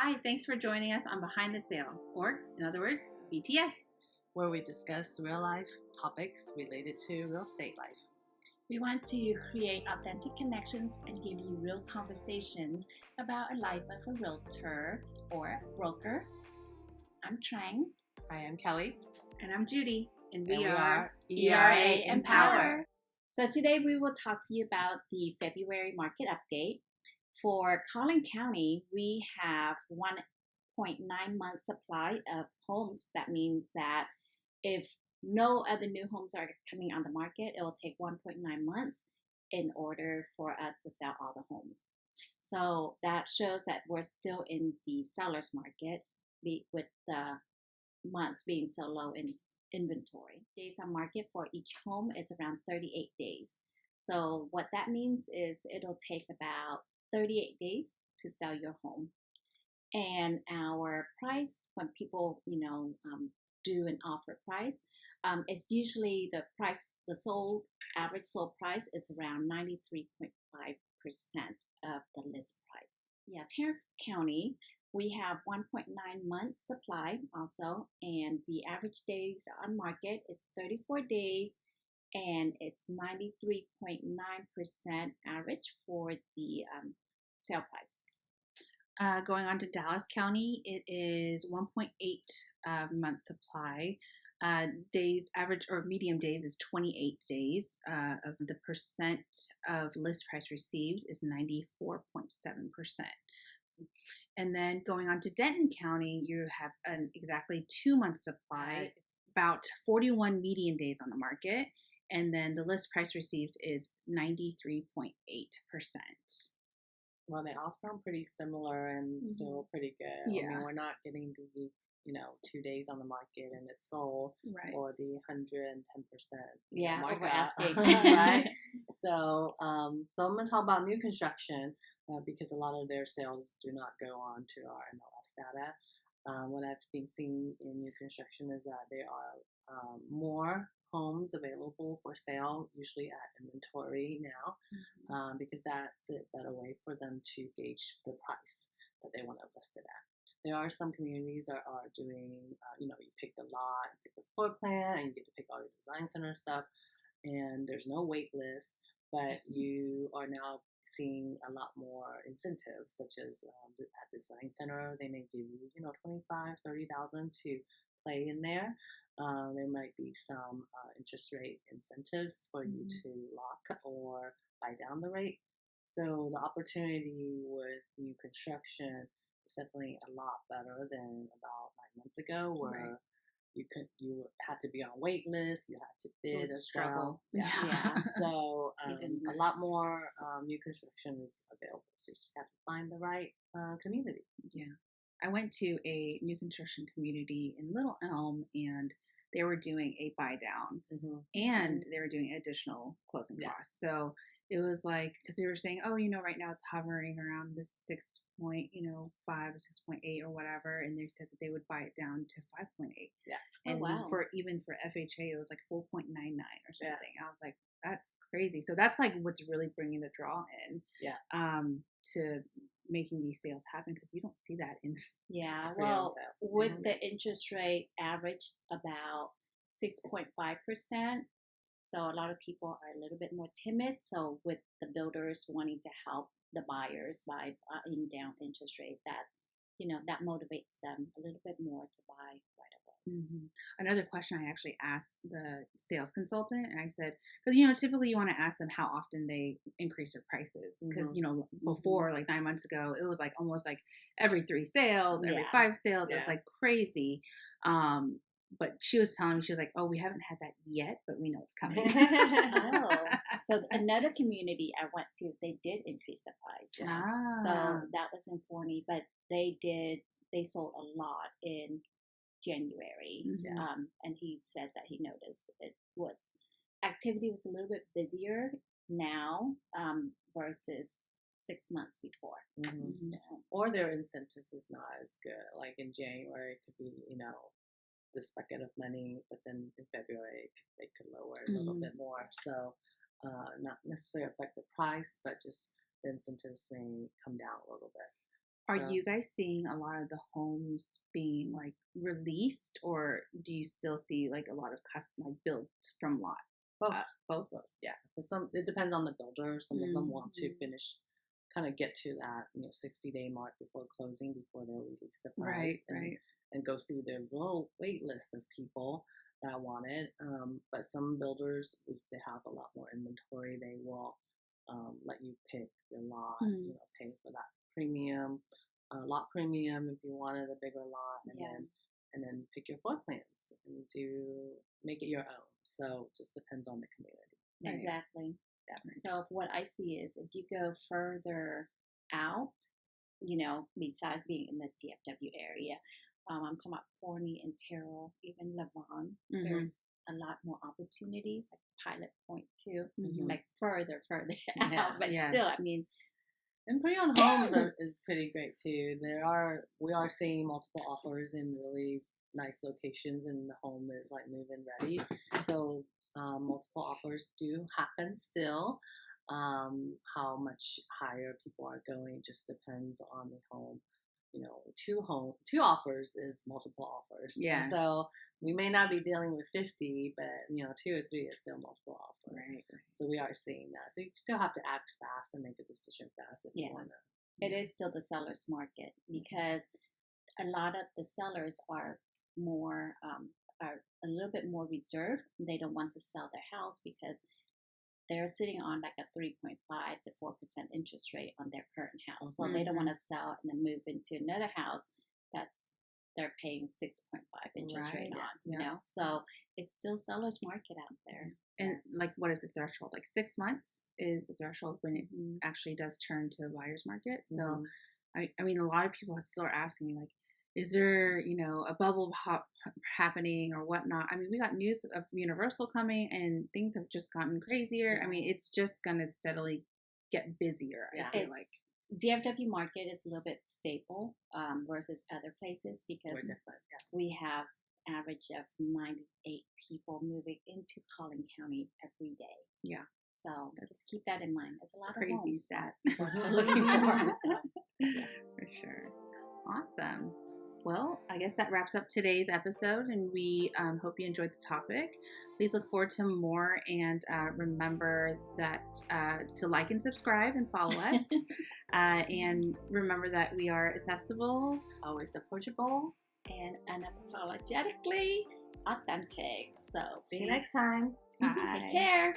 Hi, thanks for joining us on Behind the Sale, or in other words, BTS. Where we discuss real life topics related to real estate life. We want to create authentic connections and give you real conversations about a life of a realtor or a broker. I'm Trang. I am Kelley. And I'm Judi. And we are ERA Empower. So today we will talk to you about the February market update. For Collin County, we have 1.9 month supply of homes. That means that if no other new homes are coming on the market, it will take 1.9 months in order for us to sell all the homes. So that shows that we're still in the seller's market with the months being so low in inventory. Days on market for each home, it's around 38 days. So what that means is it'll take about 38 days to sell your home. And our price, when people, do an offer price, it's usually the average sold price is around 93.5% of the list price. Yeah, Tarrant County, we have 1.9 months supply also, and the average days on market is 34 days, and it's 93.9% average for the sale price. Going on to Dallas County, it is 1.8 month supply. Days average or medium days is 28 days. Of the percent of list price received is 94.7%. And then going on to Denton County, you have an exactly 2 month supply, about 41 median days on the market, and then the list price received is 93.8%. Well, they all sound pretty similar and still pretty good. Yeah. I mean, we're not getting the 2 days on the market and it's sold, right, or the 110% markup. We're asking. Right? So I'm going to talk about new construction because a lot of their sales do not go on to our MLS data. What I've been seeing in new construction is that there are more homes available for sale, usually at inventory now, because that's a better way for them to gauge the price that they want to list it at. There are some communities that are doing, you pick the lot, pick the floor plan, and you get to pick all your design center stuff, and there's no wait list, but you are now seeing a lot more incentives, such as at design center, they may give you, $25,000, $30,000 to play in there. There might be some interest rate incentives for you to lock or buy down the rate. So the opportunity with new construction is definitely a lot better than about 9 months ago, where you had to be on wait list, you had to bid as well. Yeah. So a lot more new construction is available. So you just have to find the right community. Yeah. I went to a new construction community in Little Elm, and they were doing a buy down, and they were doing additional closing costs. So it was like, because they were saying, right now it's hovering around this 6.5 or 6.8 or whatever, and they said that they would buy it down to 5.8. Yeah. And for FHA, it was like 4.99 or something. Yeah. I was like, that's crazy. So that's like what's really bringing the draw in. Yeah. To making these sales happen, because you don't see that in with the interest rate averaged about 6.5%, so a lot of people are a little bit more timid. So with the builders wanting to help the buyers by buying down interest rate, that motivates them a little bit more to buy right away. Another question I actually asked the sales consultant, and I said, because typically you want to ask them how often they increase their prices, because before, like 9 months ago, it was like almost like every 3 sales, every 5 sales. It's like crazy. But she was telling me, she was like, we haven't had that yet, but we know it's coming. So another community I went to, they did increase the price. So that was in Forney, but they sold a lot in January. And he said that he noticed activity was a little bit busier now versus 6 months before. So, or their incentives is not as good. Like in January, it could be, this bucket of money, but then in February, they could lower it a little bit more. So not necessarily affect the price, but just the incentives may come down a little bit. Are So- you guys seeing a lot of the homes being like released, or do you still see like a lot of custom like built from lot? Both. Both. Yeah. It depends on the builder. Some of them want to Mhm. finish, kind of get to that 60-day mark before closing, before they'll release the Right, price, right. and go through their low wait list of people that want it. But some builders, if they have a lot more inventory, they will let you pick your lot, Mhm. pay for that premium, lot premium if you wanted a bigger lot, Yeah. and then pick your floor plans and make it your own. So it just depends on the community. Right. Exactly. Yeah. So what I see is if you go further out, besides being in the DFW area, I'm talking about Forney and Terrell, even Levon, Mhm. there's a lot more opportunities, like Pilot Point too, Mhm. like further out. Yeah, But yes. still, I mean, And pre-owned homes is pretty great too. We are seeing multiple offers in really nice locations, and the home is like move-in ready. So multiple offers do happen still. How much higher people are going just depends on the home. Two offers is multiple offers. Yes. So we may not be dealing with 50, but 2 or 3 is still multiple offers. Right. So we are seeing that. So you still have to act fast and make a decision fast if you Yeah. want to. it is still the seller's market because a lot of the sellers are a little bit more reserved. They don't want to sell their house because they're sitting on like a 3.5 to 4% interest rate on their current house. So they don't want to sell and then move into another house they're paying 6.5 interest rate Right, on, yeah. So it's still seller's market out there. And like, what is the threshold? Like 6 months is the threshold when it Mhm. actually does turn to a buyer's market. So, Mhm. I mean, a lot of people still are asking me like, is there, a bubble happening or whatnot? I mean, we got news of Universal coming and things have just gotten crazier. I mean, it's just going to steadily get busier. Yeah. I feel like. DFW market is a little bit stable versus other places We're because different. Yeah. we have average of 98 people moving into Collin County every day. Yeah. So That's just keep that in mind. There's a lot crazy of homes stat. that people are still looking for. So. For sure. Awesome. Well, I guess that wraps up today's episode, and we hope you enjoyed the topic. Please look forward to more, and remember that to like and subscribe and follow us. And remember that we are accessible, Always approachable. And unapologetically authentic. So See you next time. take care.